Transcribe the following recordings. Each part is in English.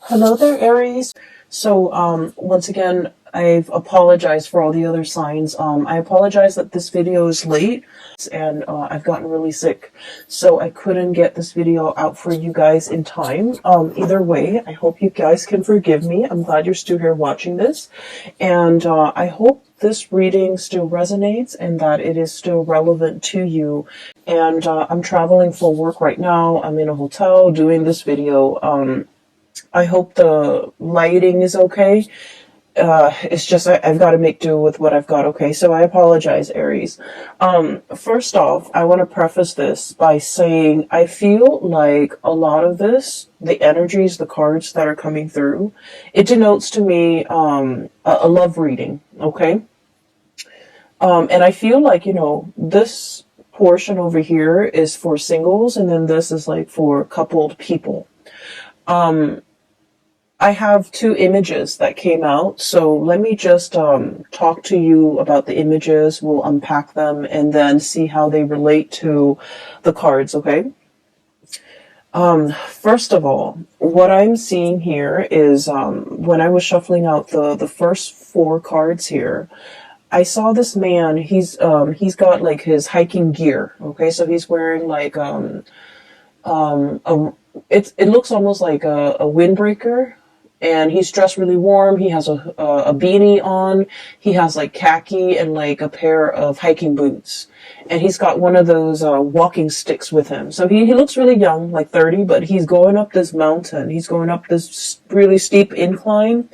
Hello there, Aries. So, once again, I've apologized for all the other signs. I apologize that this video is late and I've gotten really sick, so I couldn't get this video out for you guys in time. Either way, I hope you guys can forgive me. I'm glad you're still here watching this, and I hope this reading still resonates and that it is still relevant to you. And I'm traveling for work right now. I'm in a hotel doing this video. I hope the lighting is okay. It's just I've got to make do with what I've got, okay? So I apologize, Aries. First off, I want to preface this by saying I feel like a lot of this, the energies, the cards that are coming through, it denotes to me a love reading, okay? And I feel like, this portion over here is for singles, and then this is like for coupled people. I have two images that came out, so let me just talk to you about the images. We'll unpack them and then see how they relate to the cards, okay? First of all, what I'm seeing here is when I was shuffling out the first four cards here, I saw this man. He's got like his hiking gear, okay? So he's wearing like it looks almost like a windbreaker, and he's dressed really warm. He has a beanie on. He has like khaki and like a pair of hiking boots. And he's got one of those walking sticks with him. So he looks really young, like 30, but he's going up this mountain. He's going up this really steep incline.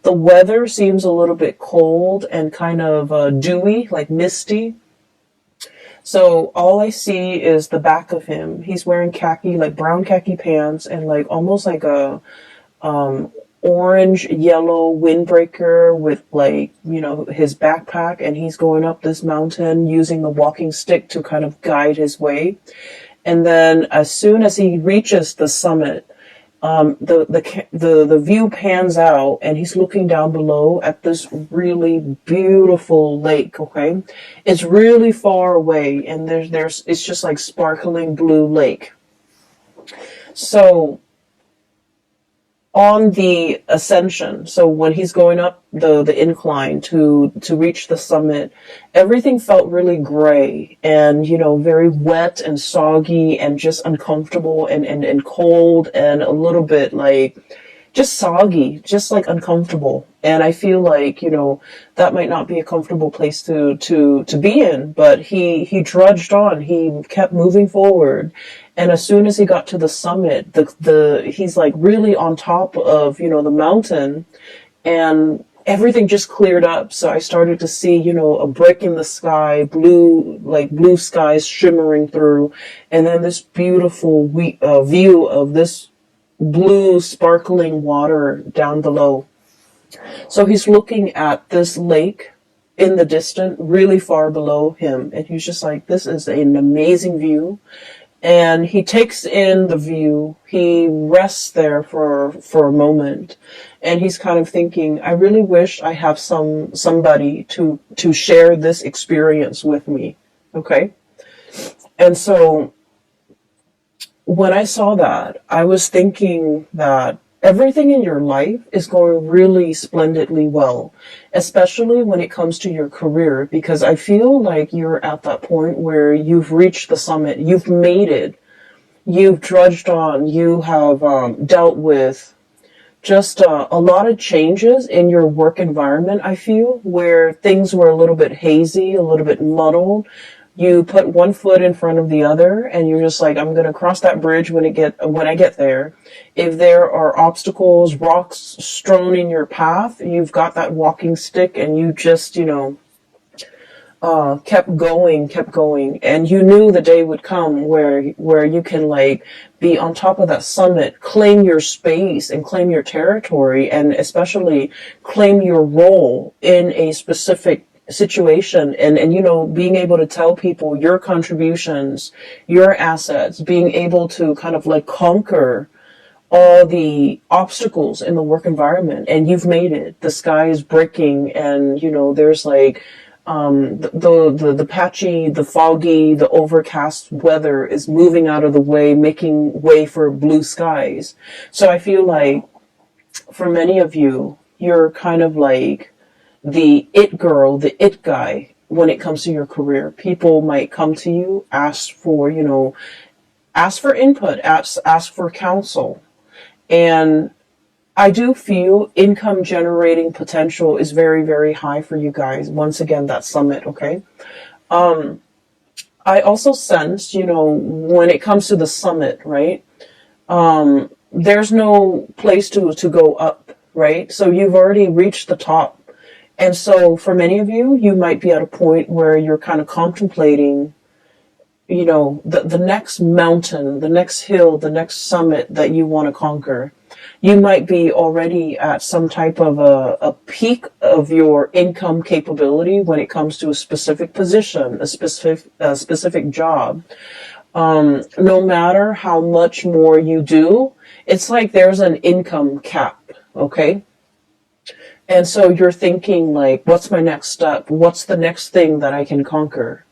The weather seems a little bit cold and kind of dewy, like misty. So all I see is the back of him. He's wearing khaki, like brown khaki pants, and like almost like a orange yellow windbreaker with like, his backpack, and he's going up this mountain using the walking stick to kind of guide his way. And then as soon as he reaches the summit, the view pans out and he's looking down below at this really beautiful lake, okay? It's really far away, and it's just like sparkling blue lake. So on the ascension, so when he's going up the incline to reach the summit, everything felt really gray and, very wet and soggy and just uncomfortable and cold and a little bit like just soggy, just like uncomfortable. And I feel like, that might not be a comfortable place to be in, but he trudged on. He kept moving forward. And as soon as he got to the summit, he's like really on top of, the mountain, and everything just cleared up. So I started to see, a break in the sky, blue skies shimmering through, and then this beautiful view of this blue sparkling water down below. So he's looking at this lake in the distance, really far below him, and he's just like, this is an amazing view. And he takes in the view. He rests there for a moment, and he's kind of thinking, I really wish I have somebody to share this experience with me. Okay? And so when I saw that, I was thinking that everything in your life is going really splendidly well, especially when it comes to your career, because I feel like you're at that point where you've reached the summit, you've made it, you've trudged on, you have dealt with just a lot of changes in your work environment, I feel, where things were a little bit hazy, a little bit muddled. You put one foot in front of the other, and you're just like, I'm going to cross that bridge when I get there. If there are obstacles, rocks strewn in your path, you've got that walking stick, and you just, kept going. And you knew the day would come where you can like be on top of that summit, claim your space and claim your territory, and especially claim your role in a specific situation, and being able to tell people your contributions, your assets, being able to kind of like conquer all the obstacles in the work environment. And you've made it. The sky is breaking, and there's like the patchy, the foggy, the overcast weather is moving out of the way, making way for blue skies. So I feel like for many of you, you're kind of like the it girl, the it guy when it comes to your career. People might come to you, ask for, ask for input, ask for counsel. And I do feel income generating potential is very, very high for you guys. Once again, that summit, okay? I also sense, when it comes to the summit, right? There's no place to go up, right? So you've already reached the top. And so for many of you, you might be at a point where you're kind of contemplating, the next mountain, the next hill, the next summit that you want to conquer. You might be already at some type of a peak of your income capability when it comes to a specific position, a specific job. No matter how much more you do, it's like there's an income cap, okay? And so you're thinking like, what's my next step? What's the next thing that I can conquer?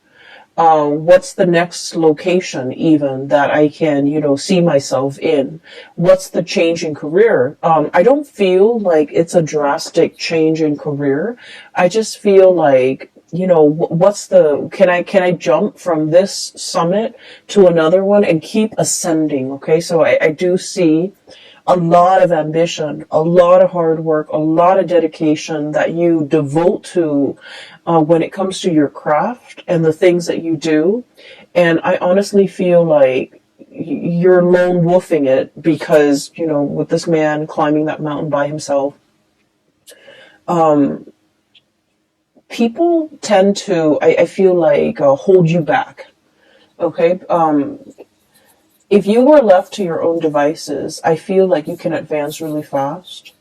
What's the next location even that I can, see myself in? What's the change in career? I don't feel like it's a drastic change in career. I just feel like, can I jump from this summit to another one and keep ascending? Okay. So I do see a lot of ambition, a lot of hard work, a lot of dedication that you devote to when it comes to your craft and the things that you do. And I honestly feel like you're lone wolfing it because, with this man climbing that mountain by himself, people tend to, I feel like, hold you back. Okay. If you were left to your own devices, I feel like you can advance really fast.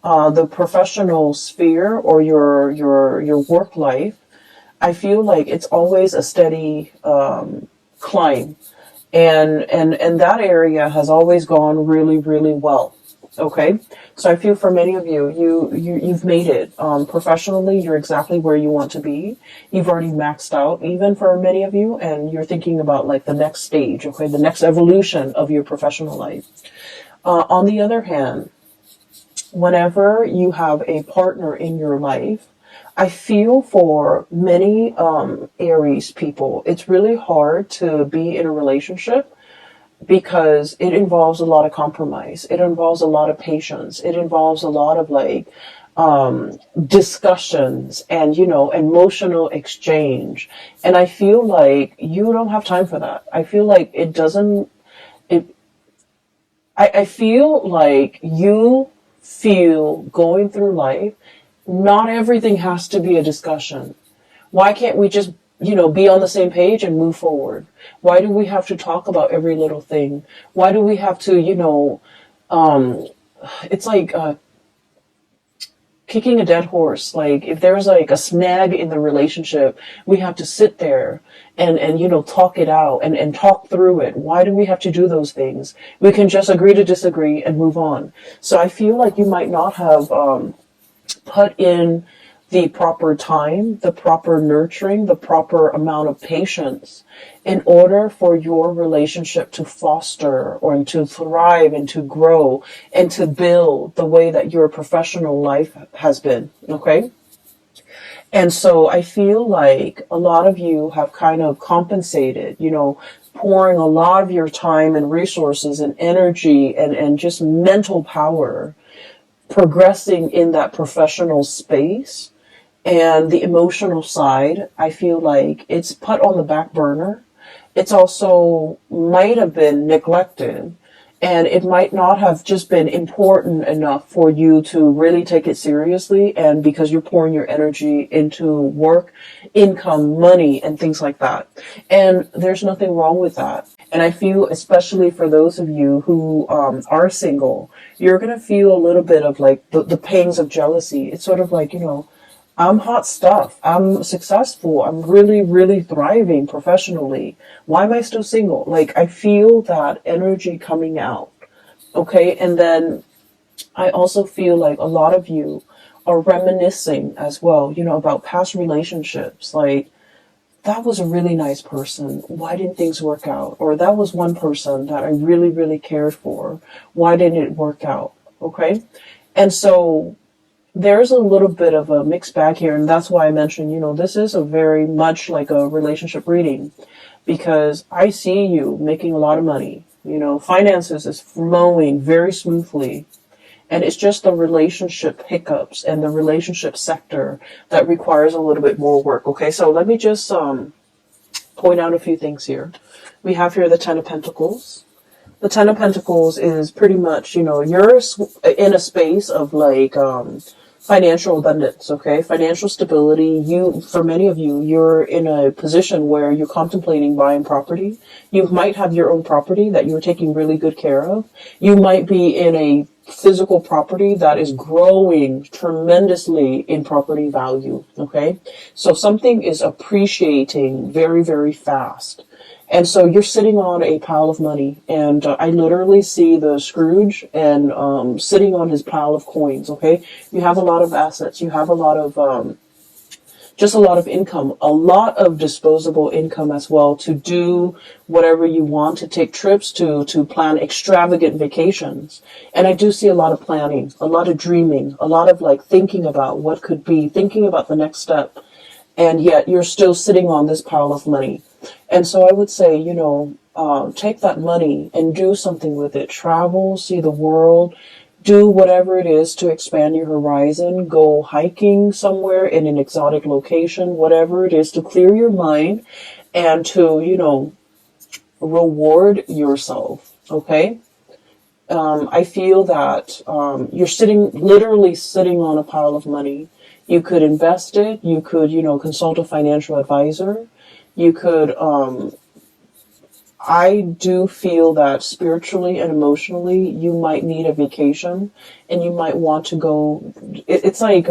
The professional sphere or your work life, I feel like it's always a steady climb, and that area has always gone really, really well. Okay, so I feel for many of you, you've made it. Professionally, you're exactly where you want to be. You've already maxed out, even for many of you, and you're thinking about like the next stage, okay, the next evolution of your professional life. On the other hand, whenever you have a partner in your life, I feel for many Aries people, it's really hard to be in a relationship because it involves a lot of compromise. It involves a lot of patience. It involves a lot of like discussions and, emotional exchange. And I feel like you don't have time for that. I feel like it doesn't, it, I feel like you feel going through life, not everything has to be a discussion. Why can't we just, be on the same page and move forward? Why do we have to talk about every little thing? Why do we have to, it's like kicking a dead horse. Like if there's like a snag in the relationship, we have to sit there and talk it out and talk through it. Why do we have to do those things? We can just agree to disagree and move on. So I feel like you might not have put in the proper time, the proper nurturing, the proper amount of patience in order for your relationship to foster or to thrive and to grow and to build the way that your professional life has been. Okay. And so I feel like a lot of you have kind of compensated, pouring a lot of your time and resources and energy and just mental power progressing in that professional space. And the emotional side, I feel like it's put on the back burner. It's also might have been neglected, and it might not have just been important enough for you to really take it seriously. And because you're pouring your energy into work, income, money, and things like that. And there's nothing wrong with that. And I feel, especially for those of you who are single, you're going to feel a little bit of like the pangs of jealousy. It's sort of like, I'm hot stuff. I'm successful. I'm really, really thriving professionally. Why am I still single? Like, I feel that energy coming out. Okay. And then I also feel like a lot of you are reminiscing as well, about past relationships. Like, that was a really nice person. Why didn't things work out? Or that was one person that I really, really cared for. Why didn't it work out? Okay. And so there's a little bit of a mixed bag here. And that's why I mentioned, this is a very much like a relationship reading, because I see you making a lot of money. Finances is flowing very smoothly. And it's just the relationship hiccups and the relationship sector that requires a little bit more work. Okay, so let me just point out a few things here. We have here the Ten of Pentacles. The Ten of Pentacles is pretty much, you're in a space of like financial abundance, okay? Financial stability. For many of you, you're in a position where you're contemplating buying property. You might have your own property that you're taking really good care of. You might be in a physical property that is growing tremendously in property value, okay? So something is appreciating very, very fast. And so you're sitting on a pile of money, and I literally see the Scrooge and sitting on his pile of coins, okay? You have a lot of assets. You have a lot of just a lot of income, a lot of disposable income as well to do whatever you want, to take trips, to plan extravagant vacations. And I do see a lot of planning, a lot of dreaming, a lot of like thinking about what could be, thinking about the next step. And yet you're still sitting on this pile of money. And so I would say, take that money and do something with it. Travel, see the world, do whatever it is to expand your horizon. Go hiking somewhere in an exotic location, whatever it is to clear your mind and to, reward yourself. Okay. I feel that you're literally sitting on a pile of money. You could invest it. You could, consult a financial advisor. You could, I do feel that spiritually and emotionally, you might need a vacation and you might want to go. It's like,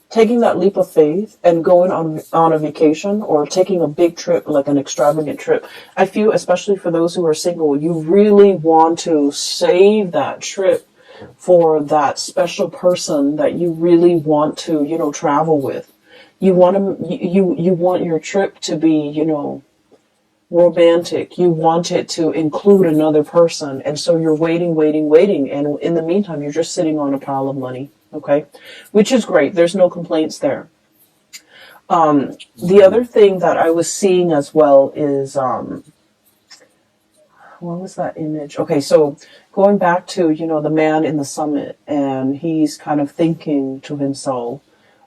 taking that leap of faith and going on a vacation or taking a big trip, like an extravagant trip. I feel, especially for those who are single, you really want to save that trip for that special person that you really want to, travel with. You want your trip to be, romantic. You want it to include another person. And so you're waiting. And in the meantime, you're just sitting on a pile of money. Okay. Which is great. There's no complaints there. The other thing that I was seeing as well is, what was that image? Okay. So going back to, the man in the summit, and he's kind of thinking to himself,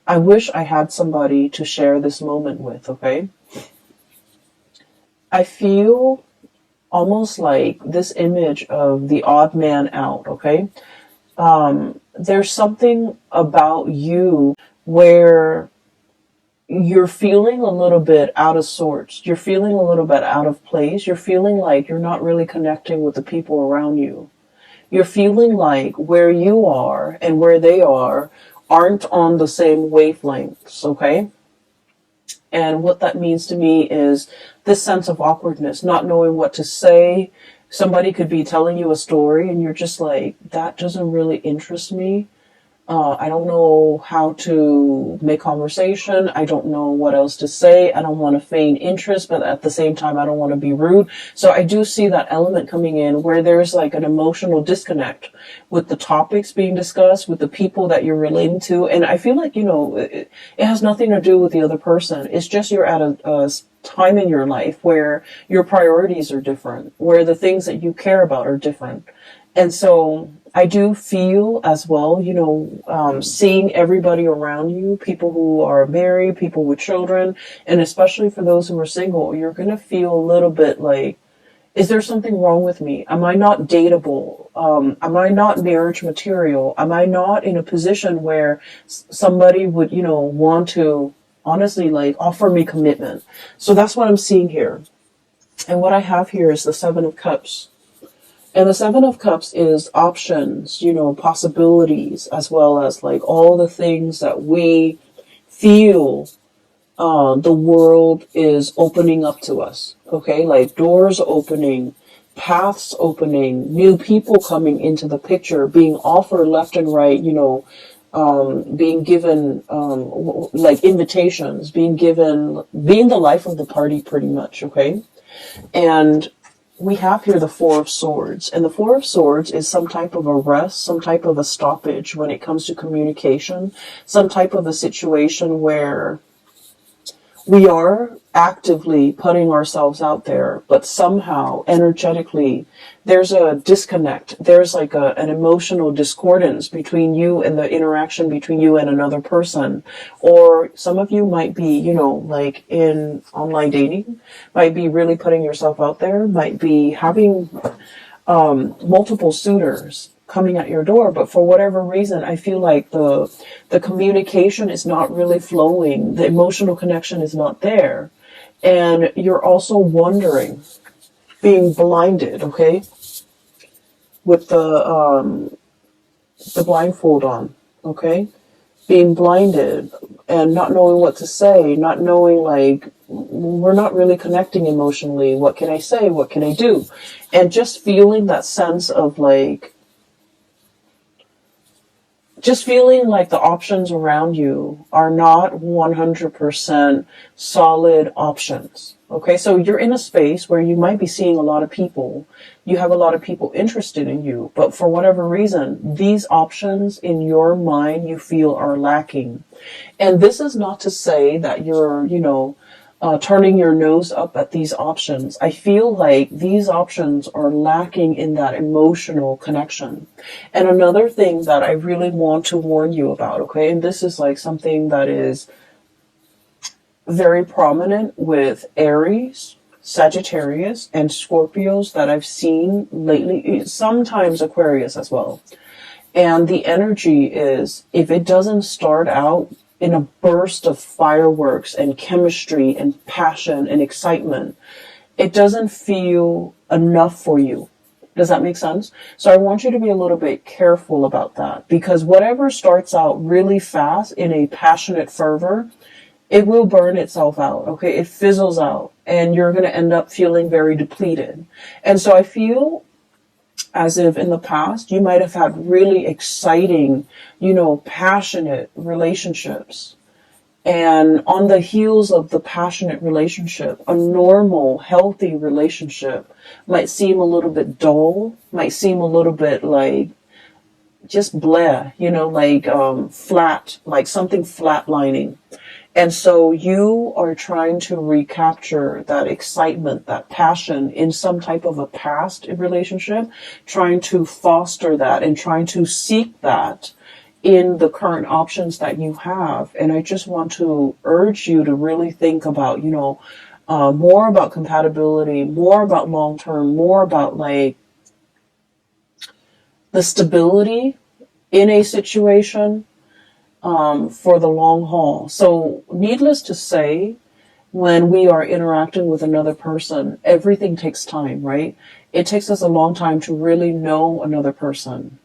I wish I had somebody to share this moment with. Okay. I feel almost like this image of the odd man out, okay? There's something about you where you're feeling a little bit out of sorts. You're feeling a little bit out of place. You're feeling like you're not really connecting with the people around you. You're feeling like where you are and where they are aren't on the same wavelengths, okay? And what that means to me is this sense of awkwardness, not knowing what to say. Somebody could be telling you a story and you're just like, that doesn't really interest me. I don't know how to make conversation. I don't know what else to say. I don't want to feign interest, but at the same time, I don't want to be rude. So I do see that element coming in where there's like an emotional disconnect with the topics being discussed, with the people that you're relating to. And I feel like, it has nothing to do with the other person. It's just you're at a time in your life where your priorities are different, where the things that you care about are different. And so I do feel as well, seeing everybody around you, people who are married, people with children, and especially for those who are single, you're going to feel a little bit like, is there something wrong with me? Am I not dateable? Am I not marriage material? Am I not in a position where somebody would, want to honestly like offer me commitment? So that's what I'm seeing here. And what I have here is the Seven of Cups. And the Seven of Cups is options, possibilities, as well as like all the things that we feel the world is opening up to us. Okay, like doors opening, paths opening, new people coming into the picture, being offered left and right, being given like invitations, being the life of the party pretty much. Okay, and we have here the Four of Swords, and the Four of Swords is some type of a rest, some type of a stoppage when it comes to communication, some type of a situation where we are actively putting ourselves out there, but somehow energetically there's a disconnect. There's like an emotional discordance between you and the interaction between you and another person. Or some of you might be, you know, like in online dating, might be really putting yourself out there, might be having multiple suitors coming at your door, but for whatever reason, I feel like the communication is not really flowing. The emotional connection is not there. And you're also wondering, being blinded, okay, with the blindfold on, okay, being blinded and not knowing what to say, not knowing, like, we're not really connecting emotionally. What can I say? What can I do? And just feeling that sense of like, just feeling like the options around you are not 100% solid options. Okay, so you're in a space where you might be seeing a lot of people. You have a lot of people interested in you, but for whatever reason, these options in your mind you feel are lacking. And this is not to say that you're, you know, turning your nose up at these options. I feel like these options are lacking in that emotional connection. And another thing that I really want to warn you about, okay, and this is like something that is very prominent with Aries, Sagittarius, and Scorpios that I've seen lately, sometimes Aquarius as well. And the energy is, if it doesn't start out in a burst of fireworks and chemistry and passion and excitement, it doesn't feel enough for you. Does that make sense? So I want you to be a little bit careful about that, because whatever starts out really fast in a passionate fervor, it will burn itself out, okay? It fizzles out, and you're going to end up feeling very depleted. And so I feel as if in the past you might have had really exciting, you know, passionate relationships. And on the heels of the passionate relationship, a normal, healthy relationship might seem a little bit dull, might seem a little bit like just blah, you know, like flat, like something flatlining. And so you are trying to recapture that excitement, that passion in some type of a past relationship, trying to foster that and trying to seek that in the current options that you have. And I just want to urge you to really think about, you know, more about compatibility, more about long-term, more about like the stability in a situation, for the long haul. So needless to say, when we are interacting with another person, everything takes time, right? It takes us a long time to really know another person.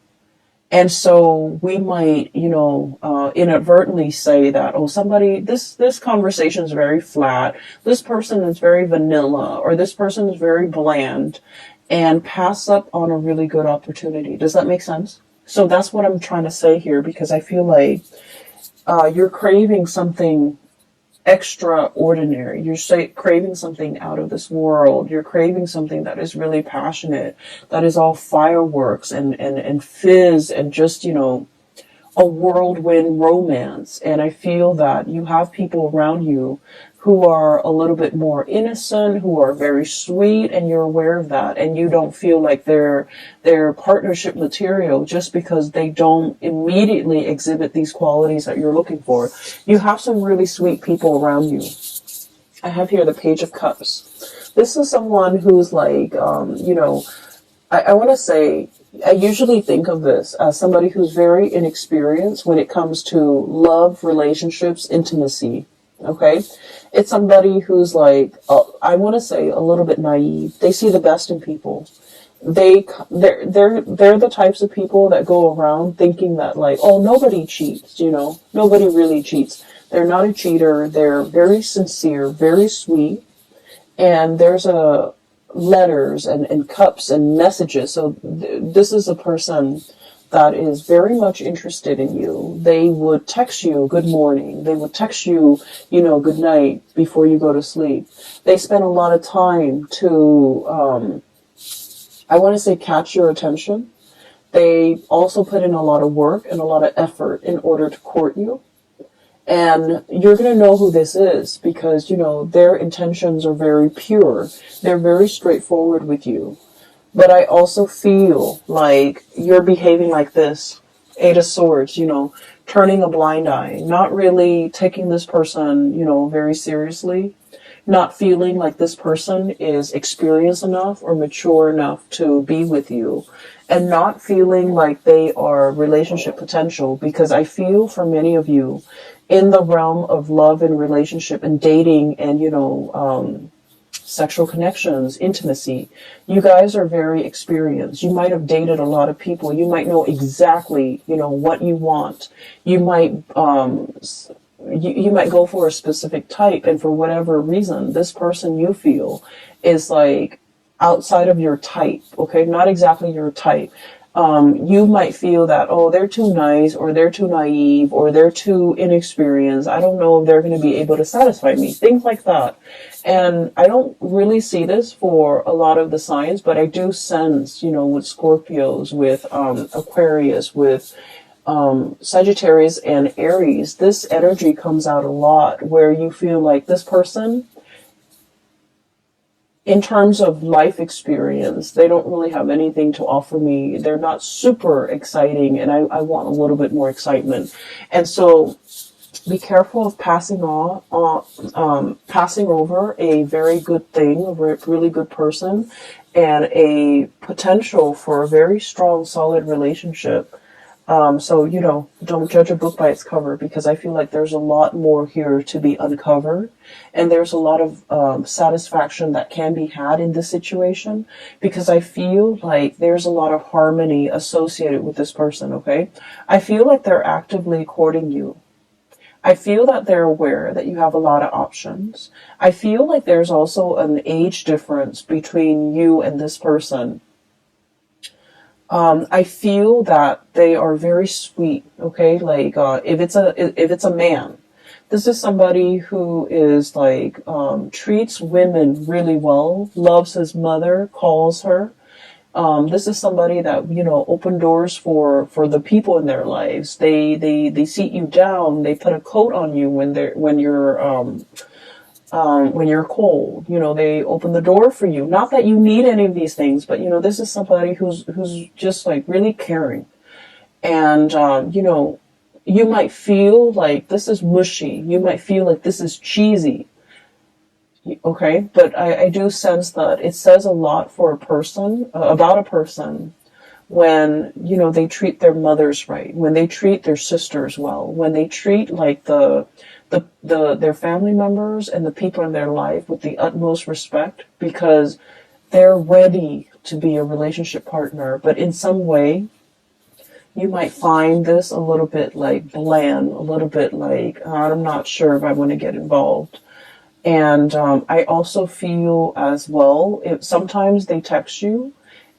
And so we might, you know, inadvertently say that, oh, somebody, this conversation is very flat. This person is very vanilla, or this person is very bland, and pass up on a really good opportunity. Does that make sense? So that's what I'm trying to say here, because I feel like you're craving something extraordinary. You're craving something out of this world. You're craving something that is really passionate, that is all fireworks and fizz and just, you know, a whirlwind romance. And I feel that you have people around you who are a little bit more innocent, who are very sweet, and you're aware of that, and you don't feel like they're partnership material just because they don't immediately exhibit these qualities that you're looking for. You have some really sweet people around you. I have here the Page of Cups. This is someone who's like, you know, I want to say, I usually think of this as somebody who's very inexperienced when it comes to love, relationships, intimacy. Okay, it's somebody who's like, I want to say a little bit naive. They see the best in people. They're the types of people that go around thinking that like, oh, nobody cheats, you know, nobody really cheats. They're not a cheater. They're very sincere, very sweet, and there's a letters and cups and messages. So this is a person that is very much interested in you. They would text you good morning. They would text you, you know, good night before you go to sleep. They spend a lot of time to I want to say catch your attention. They also put in a lot of work and a lot of effort in order to court you. And you're going to know who this is because, you know, their intentions are very pure. They're very straightforward with you. But I also feel like you're behaving like this. Eight of Swords, you know, turning a blind eye, not really taking this person, you know, very seriously, not feeling like this person is experienced enough or mature enough to be with you, and not feeling like they are relationship potential, because I feel for many of you in the realm of love and relationship and dating and, you know, sexual connections, intimacy, you guys are very experienced. You might have dated a lot of people. You might know exactly, you know, what you want. You might, you might go for a specific type, and for whatever reason, this person you feel is like outside of your type, okay? Not exactly your type. You might feel that, oh, they're too nice, or they're too naive, or they're too inexperienced. I don't know if they're going to be able to satisfy me. Things like that. And I don't really see this for a lot of the signs, but I do sense, you know, with Scorpios, with Aquarius, with Sagittarius and Aries, this energy comes out a lot where you feel like this person, in terms of life experience, they don't really have anything to offer me. They're not super exciting, and I want a little bit more excitement. And so be careful of passing passing over a very good thing, a really good person, and a potential for a very strong, solid relationship. So, you know, don't judge a book by its cover, because I feel like there's a lot more here to be uncovered. And there's a lot of satisfaction that can be had in this situation, because I feel like there's a lot of harmony associated with this person, okay? I feel like they're actively courting you. I feel that they're aware that you have a lot of options. I feel like there's also an age difference between you and this person. I feel that they are very sweet. Okay, like if it's a man, this is somebody who is like treats women really well, loves his mother, calls her. This is somebody that, you know, open doors for the people in their lives. They seat you down. They put a coat on you when you're cold. You know, they open the door for you. Not that you need any of these things, but, you know, this is somebody who's just like really caring. And, you know, you might feel like this is mushy. You might feel like this is cheesy. Okay. But I do sense that it says a lot for a person, about a person, when, you know, they treat their mothers right, when they treat their sisters well, when they treat like their family members and the people in their life with the utmost respect, because they're ready to be a relationship partner. But in some way, you might find this a little bit like bland, a little bit like, I'm not sure if I want to get involved. And I also feel as well, if sometimes they text you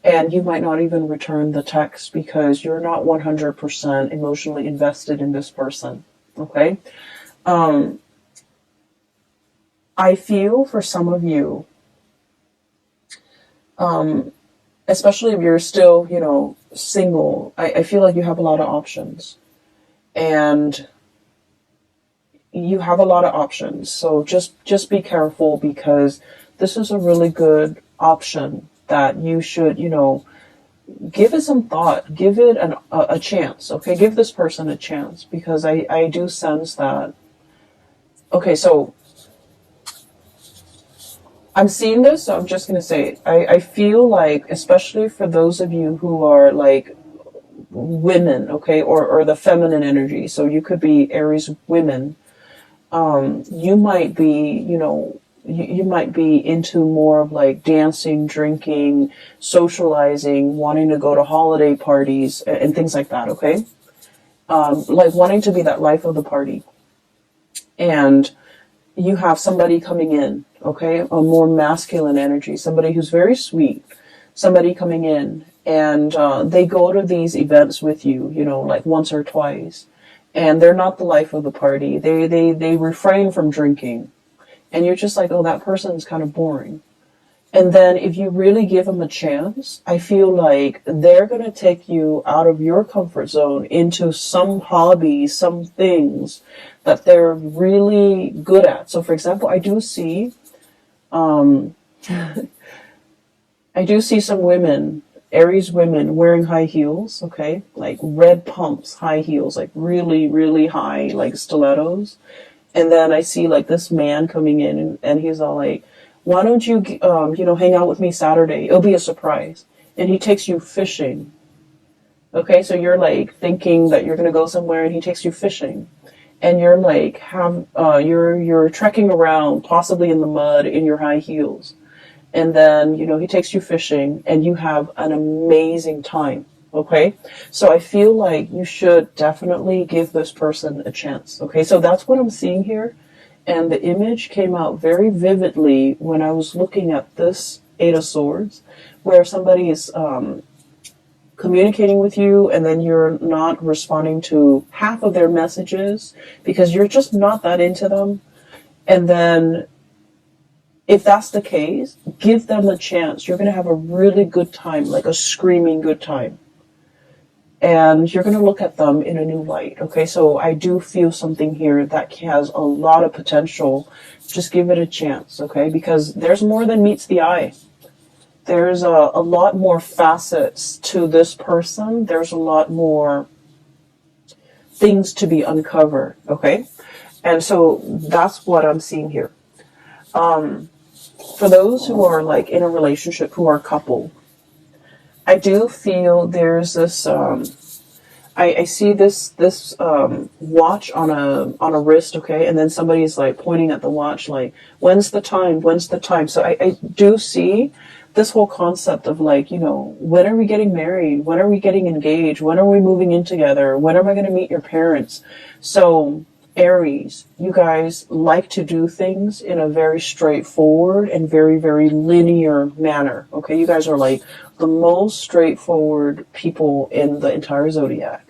and you might not even return the text because you're not 100% emotionally invested in this person. Okay. I feel for some of you, especially if you're still, you know, single, I feel like you have a lot of options. And you have a lot of options. So just be careful, because this is a really good option that you should, you know, give it some thought, give it a chance. Okay. Give this person a chance, because I do sense that. Okay. So I'm seeing this, so I'm just going to say it. I feel like, especially for those of you who are like women, okay, or the feminine energy. So you could be Aries women. You might be, you know, you might be into more of like dancing, drinking, socializing, wanting to go to holiday parties and things like that, okay? Like wanting to be that life of the party. And you have somebody coming in, okay? A more masculine energy, somebody who's very sweet, somebody coming in, and they go to these events with you, you know, like once or twice. And they're not the life of the party. They refrain from drinking. And you're just like, oh, that person's kind of boring. And then if you really give them a chance, I feel like they're going to take you out of your comfort zone into some hobby, some things that they're really good at. So for example, I do see some women, Aries women wearing high heels, okay? Like red pumps, high heels, like really, really high, like stilettos. And then I see like this man coming in and he's all like, why don't you, hang out with me Saturday? It'll be a surprise. And he takes you fishing. Okay, so you're like thinking that you're going to go somewhere and he takes you fishing. And you're like, you're trekking around, possibly in the mud in your high heels. And then, he takes you fishing and you have an amazing time. Okay. So I feel like you should definitely give this person a chance. Okay. So that's what I'm seeing here. And the image came out very vividly when I was looking at this Eight of Swords, where somebody is, communicating with you and then you're not responding to half of their messages because you're just not that into them. And then if that's the case, give them a chance. You're going to have a really good time, like a screaming good time. And you're going to look at them in a new light. Okay, so I do feel something here that has a lot of potential. Just give it a chance, okay? Because there's more than meets the eye. There's a lot more facets to this person. There's a lot more things to be uncovered, okay? And so that's what I'm seeing here. For those who are like in a relationship, who are a couple, I do feel there's this, I see this watch on a wrist, okay, and then somebody's like pointing at the watch, like, when's the time? When's the time? So I do see this whole concept of like, when are we getting married? When are we getting engaged? When are we moving in together? When am I going to meet your parents? So Aries, you guys like to do things in a very straightforward and very, very linear manner. Okay, you guys are like the most straightforward people in the entire zodiac.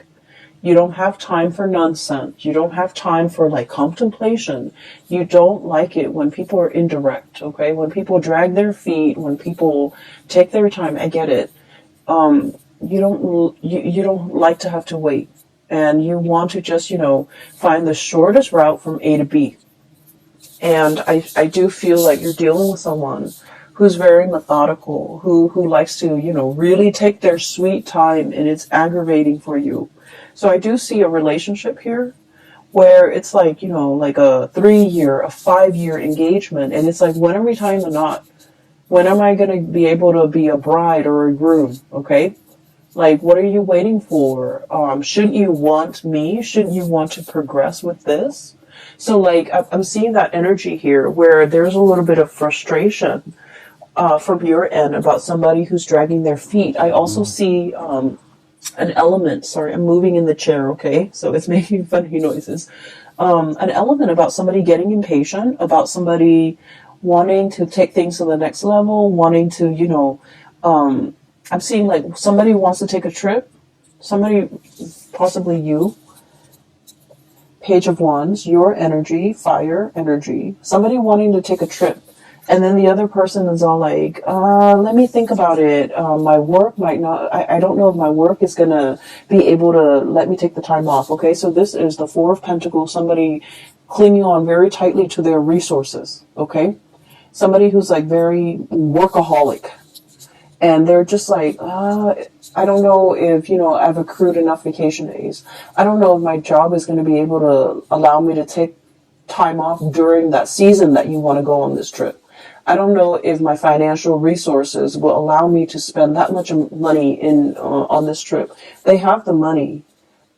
You don't have time for nonsense. You don't have time for like contemplation. You don't like it when people are indirect, okay? When people drag their feet, when people take their time, I get it. You don't like to have to wait. And you want to just, find the shortest route from A to B. And I do feel like you're dealing with someone who's very methodical, who likes to, really take their sweet time, and it's aggravating for you. So I do see a relationship here where it's like, like a 3-year, a 5-year engagement. And it's like, when are we tying the knot? When am I going to be able to be a bride or a groom? Okay. Like, what are you waiting for? Shouldn't you want me? Shouldn't you want to progress with this? So like, I'm seeing that energy here where there's a little bit of frustration, from your end about somebody who's dragging their feet. I also see, an element, sorry, I'm moving in the chair, okay? So it's making funny noises. An element about somebody getting impatient, about somebody wanting to take things to the next level, wanting to, I'm seeing like somebody wants to take a trip, somebody, possibly you, Page of Wands, your energy, fire energy, somebody wanting to take a trip. And then the other person is all like, let me think about it. My work might not, I don't know if my work is going to be able to let me take the time off. Okay, so this is the Four of Pentacles, somebody clinging on very tightly to their resources. Okay, somebody who's like very workaholic. And they're just like, I don't know if, I've accrued enough vacation days. I don't know if my job is going to be able to allow me to take time off during that season that you want to go on this trip. I don't know if my financial resources will allow me to spend that much money on this trip. They have the money.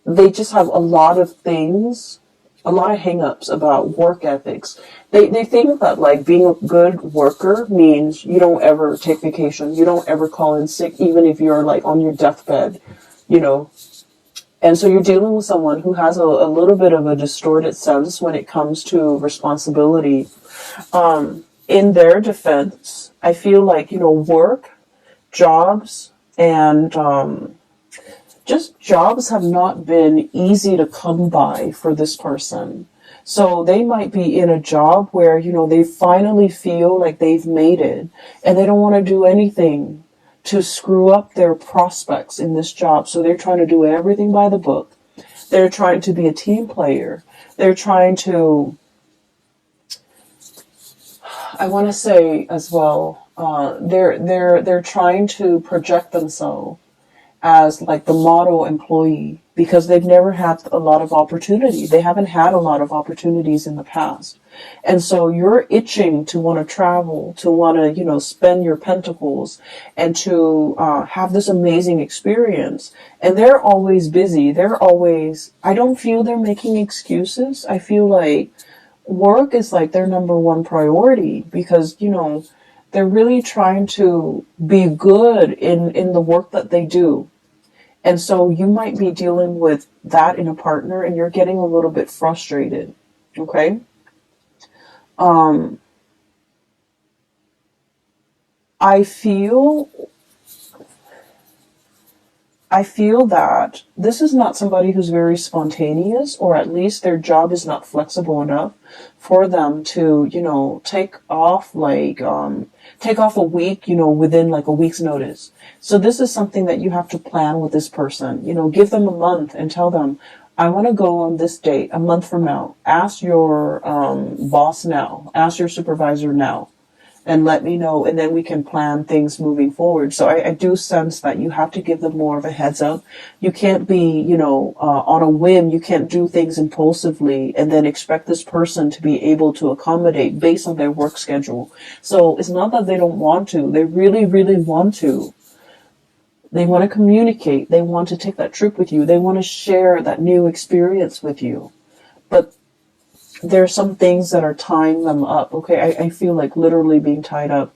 They just have a lot of things, a lot of hang-ups about work ethics. They think that like being a good worker means you don't ever take vacation. You don't ever call in sick, even if you're like on your deathbed, And so you're dealing with someone who has a little bit of a distorted sense when it comes to responsibility. In their defense, I feel like, work, jobs, and just jobs have not been easy to come by for this person. So they might be in a job where, they finally feel like they've made it and they don't want to do anything to screw up their prospects in this job. So they're trying to do everything by the book. They're trying to be a team player. They're trying to, I want to say as well, they're trying to project themselves as like the model employee because they've never had a lot of opportunity. They haven't had a lot of opportunities in the past. And so you're itching to want to travel, to want to, spend your pentacles and to have this amazing experience. And they're always busy. I don't feel they're making excuses. I feel like work is like their number one priority because, they're really trying to be good in the work that they do. And so you might be dealing with that in a partner and you're getting a little bit frustrated. Okay. I feel that this is not somebody who's very spontaneous, or at least their job is not flexible enough for them to, take off a week, within like a week's notice. So this is something that you have to plan with this person, give them a month and tell them, I want to go on this date a month from now. Ask your boss now, ask your supervisor now, and let me know, and then we can plan things moving forward. So I do sense that you have to give them more of a heads up. You can't be, on a whim. You can't do things impulsively and then expect this person to be able to accommodate based on their work schedule. So it's not that they don't want to. They really, really want to. They want to communicate. They want to take that trip with you. They want to share that new experience with you. But there are some things that are tying them up. Okay, I feel like literally being tied up.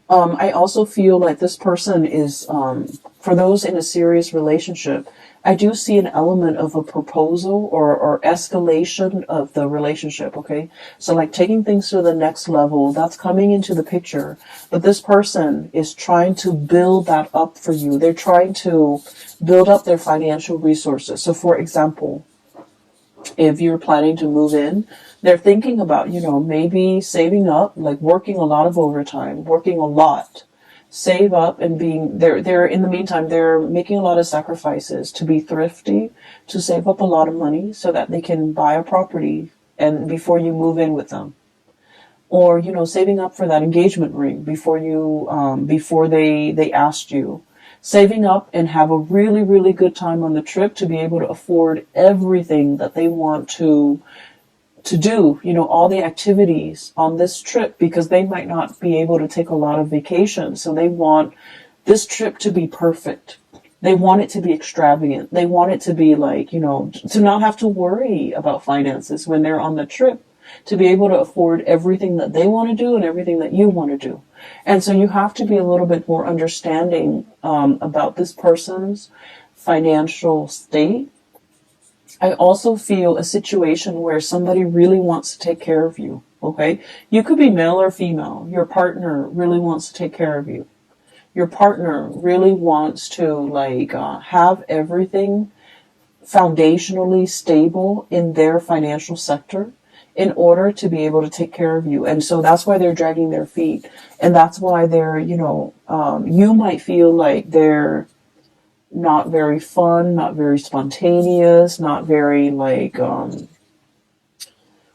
I also feel like this person is, for those in a serious relationship, I do see an element of a proposal or escalation of the relationship, okay? So like taking things to the next level, that's coming into the picture. But this person is trying to build that up for you. They're trying to build up their financial resources. So for example, if you're planning to move in, they're thinking about, maybe saving up, like working a lot of overtime, working a lot, save up and they're in the meantime, they're making a lot of sacrifices to be thrifty, to save up a lot of money so that they can buy a property and before you move in with them. Or, saving up for that engagement ring before they asked you. Saving up and have a really, really good time on the trip to be able to afford everything that they want to do, all the activities on this trip because they might not be able to take a lot of vacation. So they want this trip to be perfect. They want it to be extravagant. They want it to be like, to not have to worry about finances when they're on the trip, to be able to afford everything that they want to do and everything that you want to do. And so you have to be a little bit more understanding about this person's financial state. I also feel a situation where somebody really wants to take care of you, okay? You could be male or female. Your partner really wants to take care of you. Your partner really wants to have everything foundationally stable in their financial sector in order to be able to take care of you. And so that's why they're dragging their feet. And that's why they're, you might feel like they're not very fun, not very spontaneous, not very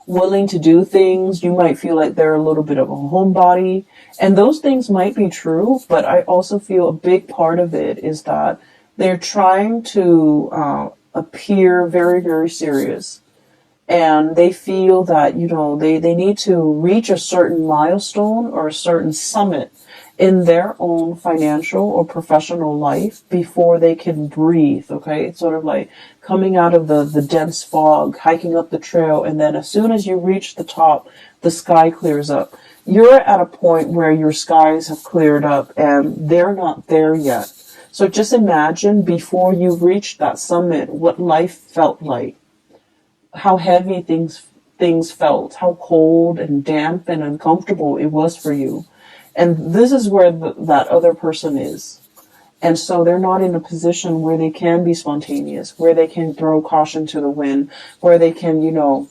willing to do things. You might feel like they're a little bit of a homebody. And those things might be true, but I also feel a big part of it is that they're trying to appear very, very serious. And they feel that, they need to reach a certain milestone or a certain summit in their own financial or professional life before they can breathe, okay? It's sort of like coming out of the dense fog, hiking up the trail, and then as soon as you reach the top, the sky clears up. You're at a point where your skies have cleared up and they're not there yet. So just imagine before you reach that summit, what life felt like. How heavy things felt, how cold and damp and uncomfortable it was for you. And this is where that other person is. And so they're not in a position where they can be spontaneous, where they can throw caution to the wind, where they can, you know,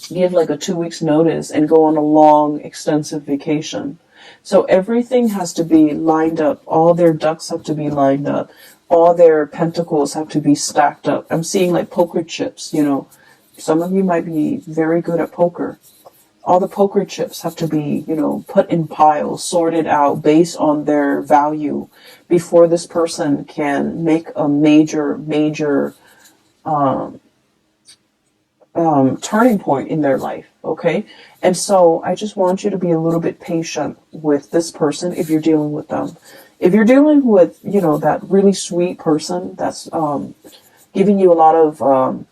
give like a 2 weeks notice and go on a long, extensive vacation. So everything has to be lined up. All their ducks have to be lined up. All their pentacles have to be stacked up. I'm seeing like poker chips, you know. Some of you might be very good at poker. All the poker chips have to be, you know, put in piles, sorted out based on their value before this person can make a major turning point in their life. Okay. And so I just want you to be a little bit patient with this person if you're dealing with them. If you're dealing with, you know, that really sweet person that's giving you a lot of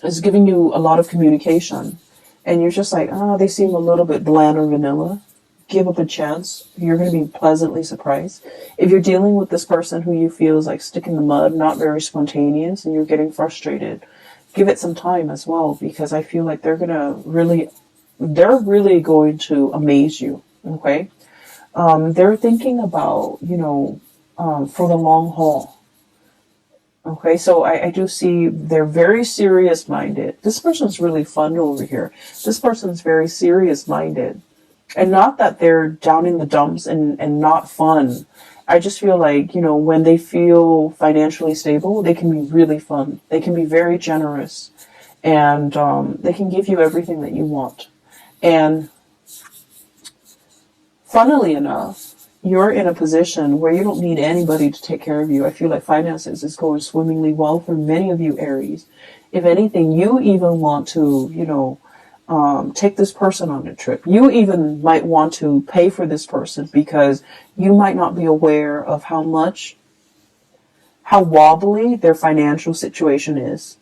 is giving you a lot of communication, and you're just like, they seem a little bit bland or vanilla, give up a chance. You're going to be pleasantly surprised. If you're dealing with this person who you feel is like stick in the mud, not very spontaneous, and you're getting frustrated, give it some time as well, because I feel like they're really going to amaze you. Okay. They're thinking about, you know, for the long haul. Okay, so I do see they're very serious minded. This person's really fun over here. This person's very serious minded. And not that they're down in the dumps and not fun. I just feel like, you know, when they feel financially stable, they can be really fun. They can be very generous. And they can give you everything that you want. And funnily enough, you're in a position where you don't need anybody to take care of you. I feel like finances is going swimmingly well for many of you, Aries. If anything, you even want to, you know, take this person on a trip. You even might want to pay for this person because you might not be aware of how wobbly their financial situation is.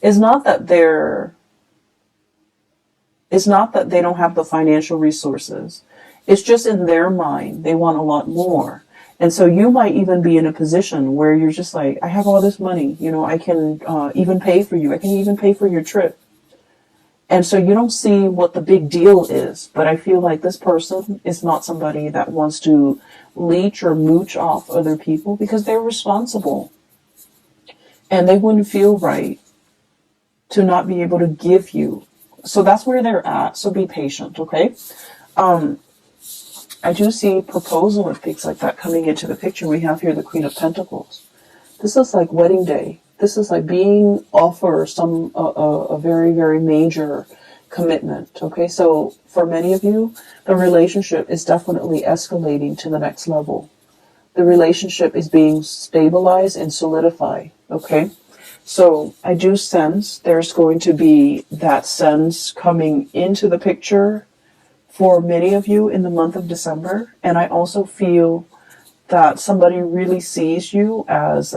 It's not that they don't have the financial resources. It's just in their mind, they want a lot more. And so you might even be in a position where you're just like, I have all this money, you know, I can even pay for you. I can even pay for your trip. And so you don't see what the big deal is. But I feel like this person is not somebody that wants to leech or mooch off other people because they're responsible. And they wouldn't feel right to not be able to give you. So that's where they're at. So be patient, okay? I do see proposal and things like that coming into the picture. We have here the Queen of Pentacles. This is like wedding day. This is like being offered a very, very major commitment. Okay, so for many of you, the relationship is definitely escalating to the next level. The relationship is being stabilized and solidified. Okay, so I do sense there's going to be that sense coming into the picture for many of you in the month of December. And I also feel that somebody really sees you as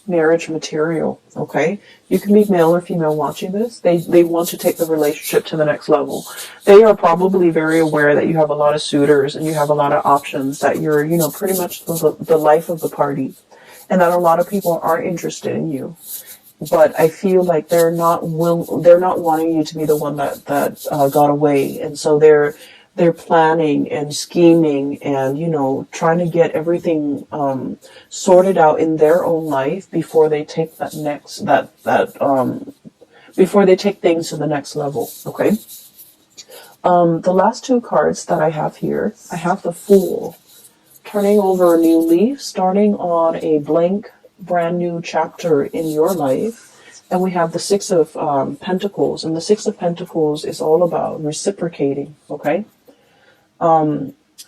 marriage material, okay? You can be male or female watching this. They want to take the relationship to the next level. They are probably very aware that you have a lot of suitors and you have a lot of options, that you're, you know, pretty much the life of the party, and that a lot of people are interested in you. But I feel like they're not wanting you to be the one that got away, and so they're planning and scheming and, you know, trying to get everything sorted out in their own life before they take before they take things to the next level. Okay. The last two cards that I have here, I have the Fool, turning over a new leaf, starting on a blank brand new chapter in your life. And we have the Six of Pentacles, and the Six of Pentacles is all about reciprocating. Okay,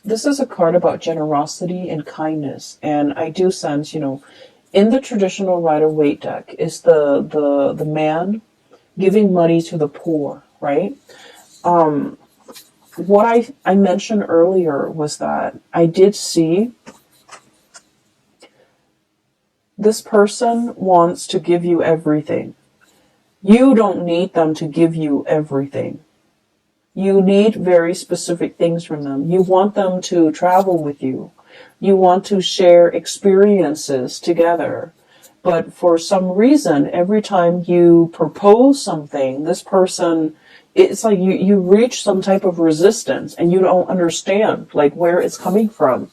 this is a card about generosity and kindness, and I do sense, you know, in the traditional Rider-Waite deck is the man giving money to the poor, right? What I mentioned earlier was that I did see this person wants to give you everything. You don't need them to give you everything. You need very specific things from them. You want them to travel with you. You want to share experiences together. But for some reason, every time you propose something, this person, it's like you reach some type of resistance and you don't understand like where it's coming from.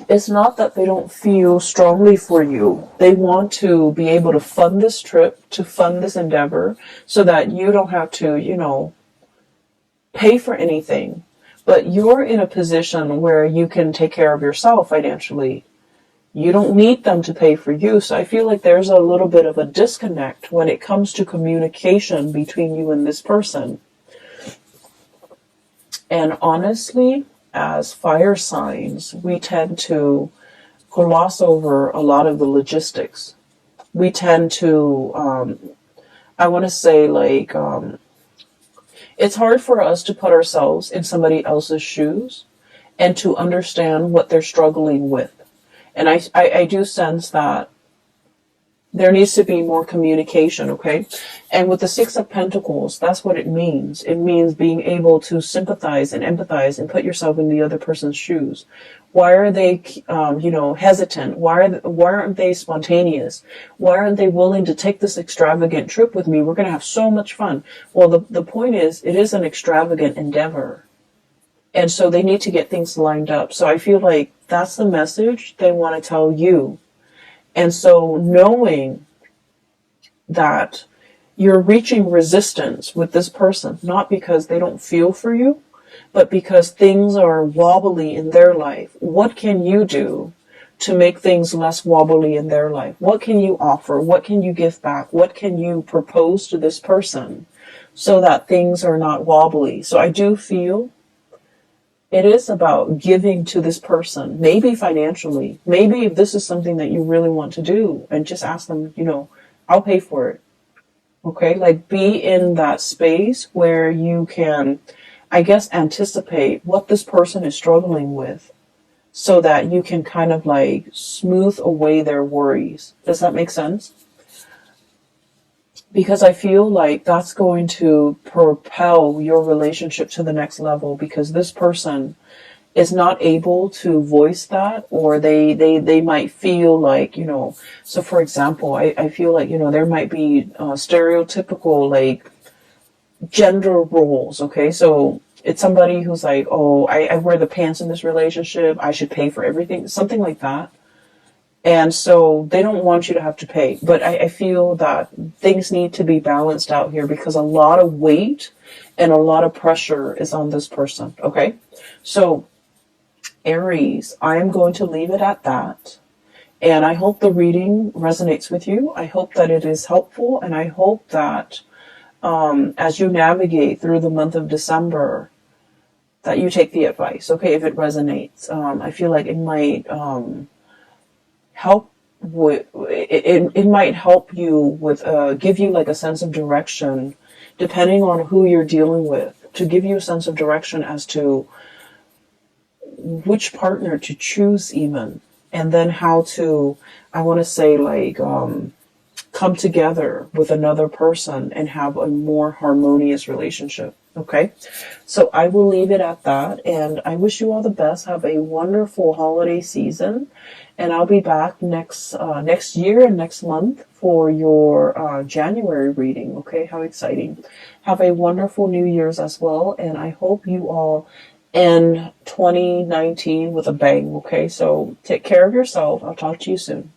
It's not that they don't feel strongly for you. They want to be able to fund this trip, to fund this endeavor, so that you don't have to, pay for anything. But you're in a position where you can take care of yourself financially. You don't need them to pay for you. So I feel like there's a little bit of a disconnect when it comes to communication between you and this person. And honestly, as fire signs, we tend to gloss over a lot of the logistics. We tend to, I want to say, like, it's hard for us to put ourselves in somebody else's shoes and to understand what they're struggling with. And I do sense that there needs to be more communication, okay? And with the Six of Pentacles, that's what it means. It means being able to sympathize and empathize and put yourself in the other person's shoes. Why are they, hesitant? Why aren't they spontaneous? Why aren't they willing to take this extravagant trip with me? We're going to have so much fun. Well, the point is, it is an extravagant endeavor. And so they need to get things lined up. So I feel like that's the message they want to tell you. And so knowing that you're reaching resistance with this person, not because they don't feel for you, but because things are wobbly in their life. What can you do to make things less wobbly in their life? What can you offer? What can you give back? What can you propose to this person so that things are not wobbly? So I do feel it is about giving to this person, maybe financially. Maybe if this is something that you really want to do, and just ask them, I'll pay for it. Okay? Like, be in that space where you can, I guess, anticipate what this person is struggling with so that you can kind of like smooth away their worries. Does that make sense? Because I feel like that's going to propel your relationship to the next level, because this person is not able to voice that, or they might feel like, so for example, I feel like, there might be stereotypical like gender roles, okay? So it's somebody who's like, oh, I wear the pants in this relationship, I should pay for everything, something like that. And so they don't want you to have to pay. But I feel that things need to be balanced out here, because a lot of weight and a lot of pressure is on this person. Okay. So Aries, I am going to leave it at that. And I hope the reading resonates with you. I hope that it is helpful. And I hope that as you navigate through the month of December, that you take the advice. Okay. If it resonates, I feel like it might, help with it might help you with give you like a sense of direction, depending on who you're dealing with, to give you a sense of direction as to which partner to choose even, and then how to, I want to say, like come together with another person and have a more harmonious relationship. Okay, so I will leave it at that, and I wish you all the best. Have a wonderful holiday season, and I'll be back next year and next month for your January reading. Okay, how exciting! Have a wonderful New Year's as well, and I hope you all end 2019 with a bang. Okay, so take care of yourself. I'll talk to you soon.